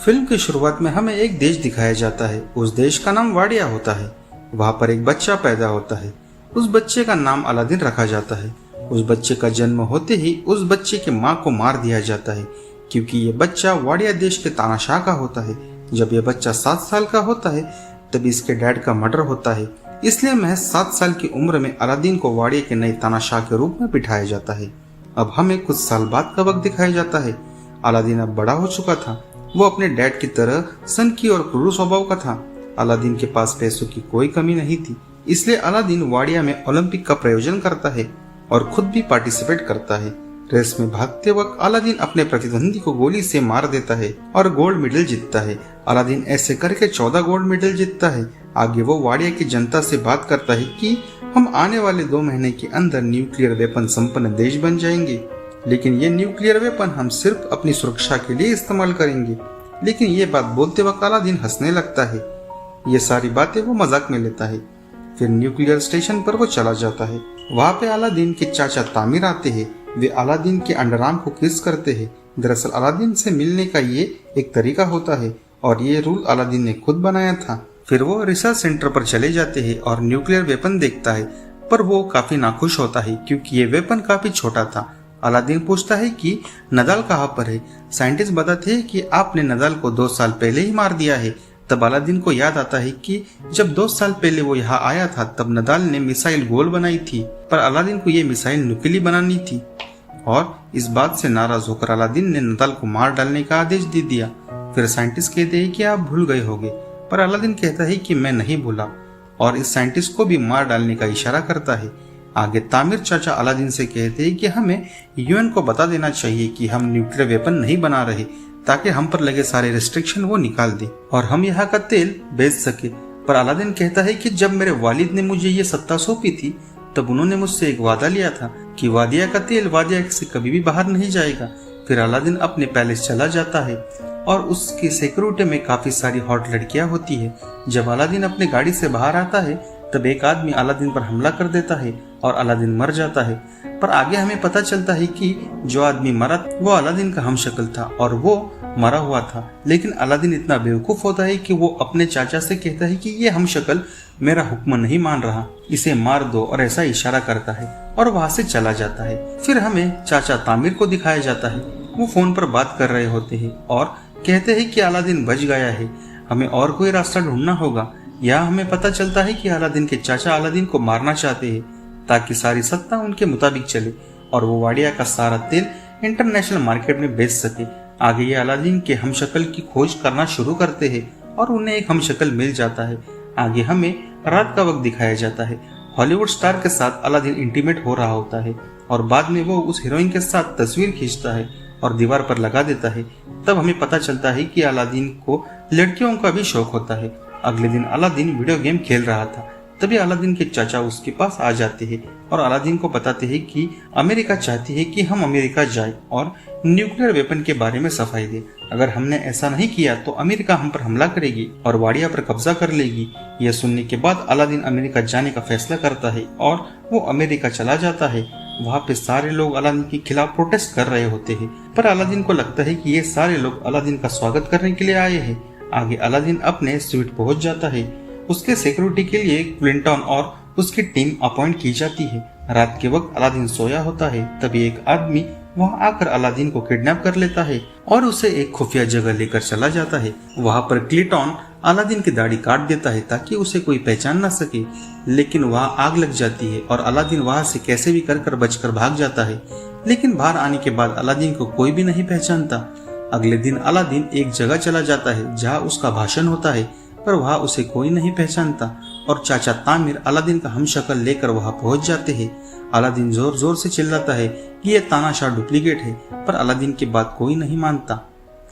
Film की शुरुआत में हमें एक देश दिखाया जाता है। उस देश का नाम वाडिया होता है। वहाँ पर एक बच्चा पैदा होता है। उस बच्चे का नाम अलादीन रखा जाता है। उस बच्चे का जन्म होते ही उस बच्चे की माँ को मार दिया जाता है, क्योंकि ये बच्चा वाडिया देश के तानाशाह का होता है। जब यह बच्चा 7 साल का होता है तभी इसके डैड का मर्डर होता है। इसलिए महज 7 साल की उम्र में अलादीन को वाडिया के नए तानाशाह के रूप में बिठाया जाता है। अब हमें कुछ साल बाद का वक्त दिखाया जाता है। अलादीन अब बड़ा हो चुका था। वो अपने डैड की तरह सनकी और क्रूर स्वभाव का था। अलादीन के पास पैसों की कोई कमी नहीं थी, इसलिए अलादीन वाडिया में ओलंपिक का प्रायोजन करता है और खुद भी पार्टिसिपेट करता है। रेस में भागते वक्त अलादीन अपने प्रतिद्वंदी को गोली से मार देता है और गोल्ड मेडल जीतता है। अलादीन ऐसे करके 14 गोल्ड मेडल जीतता है। आगे वो वाडिया की जनता से बात करता है कि हम आने वाले 2 महीने के अंदर न्यूक्लियर वेपन संपन्न देश बन जाएंगे, लेकिन ये न्यूक्लियर वेपन हम सिर्फ अपनी सुरक्षा के लिए इस्तेमाल करेंगे। लेकिन ये बात बोलते वक्त अलादीन हंसने लगता है। ये सारी बातें वो मजाक में लेता है। फिर न्यूक्लियर स्टेशन पर वो चला जाता है। वहाँ पे अलादीन के चाचा तामिर आते हैं। वे अलादीन के अंडरआर्म को किस करते हैं। दरअसल अलादीन से मिलने का ये एक तरीका होता है और ये रूल अलादीन ने खुद बनाया था। फिर वो रिसर्च सेंटर पर चले जाते हैं और न्यूक्लियर वेपन देखता है, पर वो काफी नाखुश होता है क्योंकि ये वेपन काफी छोटा था। अलादीन पूछता है कि नदाल कहाँ पर है। साइंटिस्ट बताते हैं कि आपने नदाल को 2 साल पहले ही मार दिया है। तब अलादीन को याद आता है कि जब 2 साल पहले वो यहाँ आया था तब नदाल ने मिसाइल गोल बनाई थी, पर अलादीन को ये मिसाइल नुकीली बनानी थी। और इस बात से नाराज होकर अलादीन ने नदाल को मार डालने का आदेश दे दिया। फिर साइंटिस्ट कहते हैं कि आप भूल गए होंगे, पर अलादीन कहता है कि मैं नहीं भूला और इस साइंटिस्ट को भी मार डालने का इशारा करता है। आगे तामिर चाचा अलादीन से कहते हैं कि हमें यूएन को बता देना चाहिए कि हम न्यूक्लियर वेपन नहीं बना रहे, ताकि हम पर लगे सारे रिस्ट्रिक्शन वो निकाल दे और हम यहाँ का तेल बेच सके। पर अलादीन कहता है कि जब मेरे वालिद ने मुझे ये सत्ता सौंपी थी तब उन्होंने मुझसे एक वादा लिया था कि वादिया का तेल वादिया से कभी भी बाहर नहीं जाएगा। फिर अलादीन अपने पैलेस चला जाता है और उसकी सिक्योरिटी में काफी सारी हॉट लड़कियां होती है। जब अलादीन अपने गाड़ी से बाहर आता है तब एक आदमी अलादीन पर हमला कर देता है और अलादीन मर जाता है। पर आगे हमें पता चलता है कि जो आदमी मरा वो अलादीन का हमशक्ल था और वो मरा हुआ था। लेकिन अलादीन इतना बेवकूफ होता है कि वो अपने चाचा से कहता है कि ये हमशक्ल मेरा हुक्म नहीं मान रहा, इसे मार दो, और ऐसा इशारा करता है और वहां से चला जाता है। फिर हमें चाचा तामिर को दिखाया जाता है। वो फोन पर बात कर रहे होते हैं और कहते हैं कि अलादीन बच गया है, हमें और कोई रास्ता ढूंढना होगा। यहाँ हमें पता चलता है कि अलादीन के चाचा अलादीन को मारना चाहते हैं ताकि सारी सत्ता उनके मुताबिक चले और वो वाडिया का सारा तेल इंटरनेशनल मार्केट में बेच सके। आगे ये अलादीन के हमशक्ल की खोज करना शुरू करते हैं और उन्हें एक हमशक्ल मिल जाता है। आगे हमें रात का वक्त दिखाया जाता है। हॉलीवुड स्टार के साथ अलादीन इंटीमेट हो रहा होता है और बाद में वो उस हीरोइन के साथ तस्वीर खींचता है और दीवार पर लगा देता है। तब हमें पता चलता है कि अलादीन को लड़कियों का भी शौक होता है। अगले दिन अलादीन वीडियो गेम खेल रहा था, तभी अलादीन के चाचा उसके पास आ जाते हैं और अलादीन को बताते हैं कि अमेरिका चाहती है कि हम अमेरिका जाए और न्यूक्लियर वेपन के बारे में सफाई दे। अगर हमने ऐसा नहीं किया तो अमेरिका हम पर हमला करेगी और वाडिया पर कब्जा कर लेगी। यह सुनने के बाद अलादीन अमेरिका जाने का फैसला करता है और वो अमेरिका चला जाता है। वहाँ पे सारे लोग अलादीन के खिलाफ प्रोटेस्ट कर रहे होते हैं, पर अलादीन को लगता है कि ये सारे लोग अलादीन का स्वागत करने के लिए आए हैं। आगे अलादीन अपने स्वीट पहुंच जाता है। उसके सिक्योरिटी के लिए क्लिंटन और उसकी टीम अपॉइंट की जाती है। रात के वक्त अलादीन सोया होता है, तभी एक आदमी वहां आकर अलादीन को किडनैप कर लेता है और उसे एक खुफिया जगह लेकर चला जाता है। वहां पर क्लिंटन अलादीन की दाढ़ी काट देता है ताकि उसे कोई पहचान न सके, लेकिन वहां आग लग जाती है और अलादीन वहां से कैसे भी कर बचकर भाग जाता है। लेकिन बाहर आने के बाद अलादीन को कोई भी नहीं पहचानता। अगले दिन अलादीन एक जगह चला जाता है जहाँ उसका भाषण होता है, पर वहाँ उसे कोई नहीं पहचानता और चाचा तामिर अलादीन का हमशक्ल लेकर वहाँ पहुंच जाते हैं। अलादीन जोर जोर से चिल्लाता है कि यह तानाशाह डुप्लीकेट है, पर अलादीन की बात कोई नहीं मानता।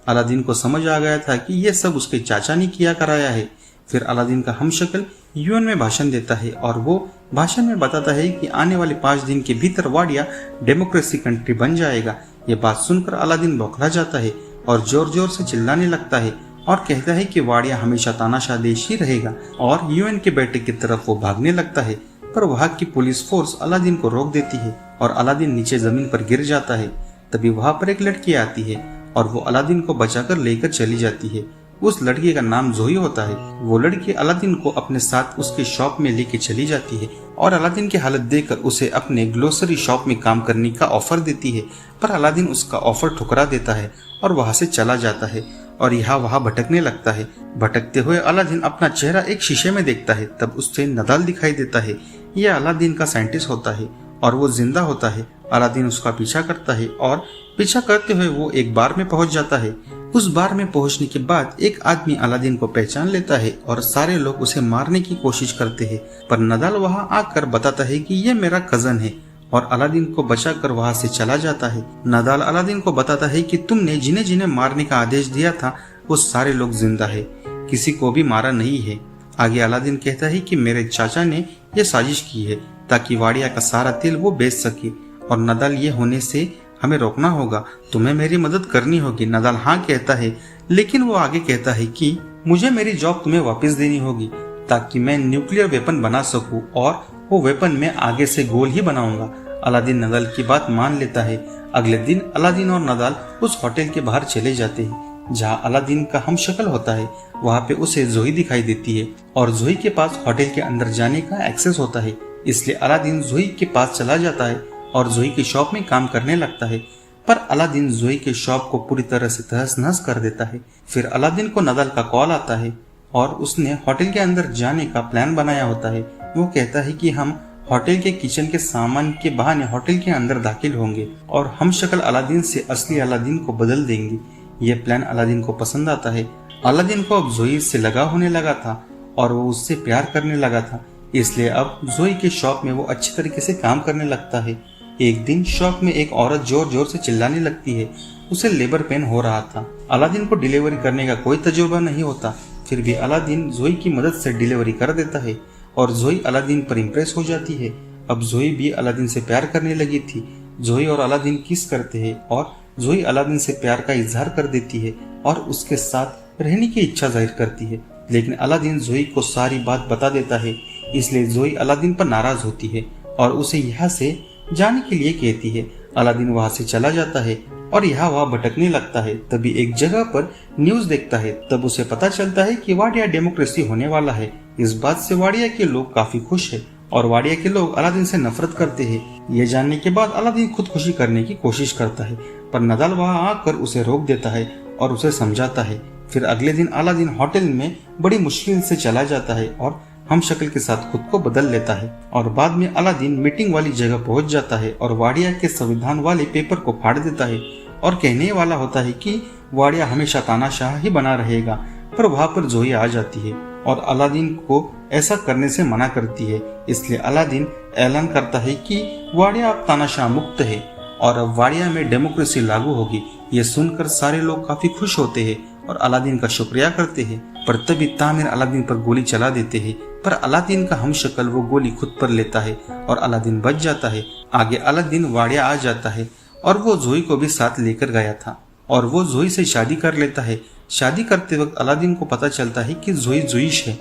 अलादीन को समझ आ गया था कि यह सब उसके चाचा ने किया कराया है। फिर अलादीन का हमशक्ल यूएन में भाषण देता है और वो भाषण में बताता है कि आने वाले 5 दिन के भीतर वाडिया डेमोक्रेसी कंट्री बन जाएगा। ये बात सुनकर अलादीन बौखला जाता है और जोर जोर से चिल्लाने लगता है और कहता है कि वाडिया हमेशा तानाशाह देश ही रहेगा और यूएन के बैठक की तरफ वो भागने लगता है। पर वहाँ की पुलिस फोर्स अलादीन को रोक देती है और अलादीन नीचे जमीन पर गिर जाता है। तभी वहाँ पर एक लड़की आती है और वो अलादीन को बचाकर लेकर चली जाती है। उस लड़की का नाम जोई होता है। वो लड़की अलादीन को अपने साथ उसके शॉप में लेके चली जाती है और अलादीन की हालत देखकर उसे अपने ग्लोसरी शॉप में काम करने का ऑफर देती है, पर अलादीन उसका ऑफर ठुकरा देता है और वहां से चला जाता है और यहाँ वहां भटकने लगता है। भटकते हुए अलादीन अपना चेहरा एक शीशे में देखता है, तब उससे नदाल दिखाई देता है। यह अलादीन का साइंटिस्ट होता है और वो जिंदा होता है। अलादीन उसका पीछा करता है और पीछा करते हुए वो एक बार में पहुंच जाता है। उस बार में पहुंचने के बाद एक आदमी अलादीन को पहचान लेता है और सारे लोग उसे मारने की कोशिश करते हैं, पर नदाल वहां आकर बताता है कि ये मेरा कजन है और अलादीन को बचाकर वहां से चला जाता है। नदाल अलादीन को बताता है कि तुमने जिन्हें जिन्हें मारने का आदेश दिया था वो सारे लोग जिंदा है, किसी को भी मारा नहीं है। आगे अलादीन कहता है कि मेरे चाचा ने यह साजिश की है ताकि वाडिया का सारा तेल वो बेच सके और नदाल ये होने से हमें रोकना होगा, तुम्हें मेरी मदद करनी होगी। नदाल हाँ कहता है, लेकिन वो आगे कहता है कि मुझे मेरी जॉब तुम्हें वापस देनी होगी ताकि मैं न्यूक्लियर वेपन बना सकूं और वो वेपन मैं आगे से गोल ही बनाऊंगा। अलादीन नदाल की बात मान लेता है। अगले दिन अलादीन और नदाल उस होटल के बाहर चले जाते हैं जहाँ अलादीन का हमशक्ल होता है। वहाँ पे उसे जोई दिखाई देती है और जोई के पास होटल के अंदर जाने का एक्सेस होता है, इसलिए अलादीन जोई के पास चला जाता है और जोई की शॉप में काम करने लगता है। पर अलादीन जोई के शॉप को पूरी तरह से तहस नहस कर देता है। फिर अलादीन को नदाल का कॉल आता है और उसने होटल के अंदर जाने का प्लान बनाया होता है। वो कहता है कि हम होटल के किचन के सामान के बहाने होटल के अंदर दाखिल होंगे और हम शक्ल अलादीन से असली अलादीन को बदल देंगे। यह प्लान अलादीन को पसंद आता है। अलादीन को अब जोई से लगाव होने लगा था और वो उससे प्यार करने लगा था, इसलिए अब जोई के शॉप में वो अच्छी तरीके से काम करने लगता है। एक दिन शॉप में एक औरत जोर जोर से चिल्लाने लगती है। उसे लेबर पेन हो रहा था। अलादीन को डिलीवरी करने का कोई तजुर्बा नहीं होता, फिर भी अलादीन जोई की मदद से डिलीवरी कर देता है और जोई अलादीन पर इम्प्रेस हो जाती है। अब जोई भी अलादीन से प्यार करने लगी थी। जोई और अलादीन किस करते हैं और जोई अलादीन से प्यार का इजहार कर देती है और उसके साथ रहने की इच्छा जाहिर करती है, लेकिन अलादीन जोई को सारी बात बता देता है। इसलिए जोई अलादीन पर नाराज होती है और उसे यहाँ से जाने के लिए कहती है। अलादीन वहां से चला जाता है और यहाँ वहां भटकने लगता है। तभी एक जगह पर न्यूज देखता है, तब उसे पता चलता है कि वाडिया डेमोक्रेसी होने वाला है। इस बात से वाडिया के लोग काफी खुश है और वाडिया के लोग अलादीन से नफरत करते हैं। ये जानने के बाद अलादीन खुदकुशी करने की कोशिश करता है, पर नदाल वहां आकर उसे रोक देता है और उसे समझाता है। फिर अगले दिन अलादीन होटल में बड़ी मुश्किल से चला जाता है और हम शक्ल के साथ खुद को बदल लेता है और बाद में अलादीन मीटिंग वाली जगह पहुंच जाता है और वाडिया के संविधान वाले पेपर को फाड़ देता है और कहने वाला होता है कि वाडिया हमेशा तानाशाह ही बना रहेगा। पर वहां पर जोई आ जाती है और अलादीन को ऐसा करने से मना करती है। इसलिए अलादीन ऐलान करता है कि वाडिया अब तानाशाह मुक्त है और अब वाडिया में डेमोक्रेसी लागू होगी। ये सुनकर सारे लोग काफी खुश होते हैं और अलादीन का शुक्रिया करते हैं, पर तभी तामिर अलादीन पर गोली चला देते हैं, पर अलादीन का हमशक्ल वो गोली खुद पर लेता है और अलादीन बच जाता है। आगे अलादीन वाडिया आ जाता है और वो जोई को भी साथ लेकर गया था और वो जोई से शादी कर लेता है। शादी करते वक्त अलादीन को पता चलता है कि जोई जुइश है।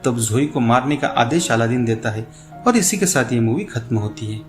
तब जोई को मारने का आदेश अलादीन देता है और इसी के साथ ये मूवी खत्म होती है।